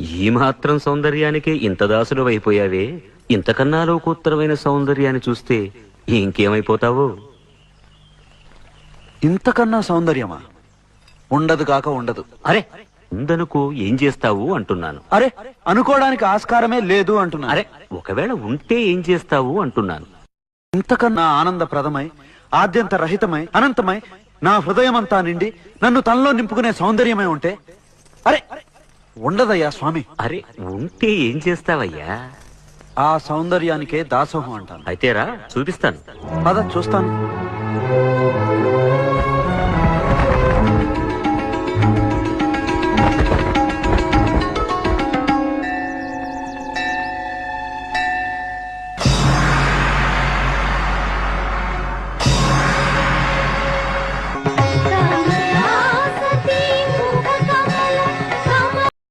ఈ మాత్రం సౌందర్యానికి ఇంత దాసుడు అయిపోయావే, ఇంతకన్నా లోకోత్తరమైన సౌందర్యాన్ని చూస్తే ఇంకేమైపోతావో. ఇంతకన్నా సౌందర్యమా? ఉండదు కాక ఉండదు. అరే ఉందనుకో, ఏం చేస్తావు అంటున్నాను. అరే అనుకోవడానికి ఆస్కారమే లేదు అంటున్నా. అరే ఒకవేళ ఉంటే ఏం చేస్తావు అంటున్నాను. ఇంతకన్నా ఆనందప్రదమై, ఆద్యంత రహితమై, అనంతమై, నా హృదయమంతా నిండి నన్ను తనలో నింపుకునే సౌందర్యమై ఉంటే అరే ఉండదయ్యా స్వామి. అరే ఉంటే ఏం చేస్తావయ్యా? ఆ సౌందర్యానికే దాసోహం అంటాను. అయితేరా చూపిస్తాను. పద చూస్తాను.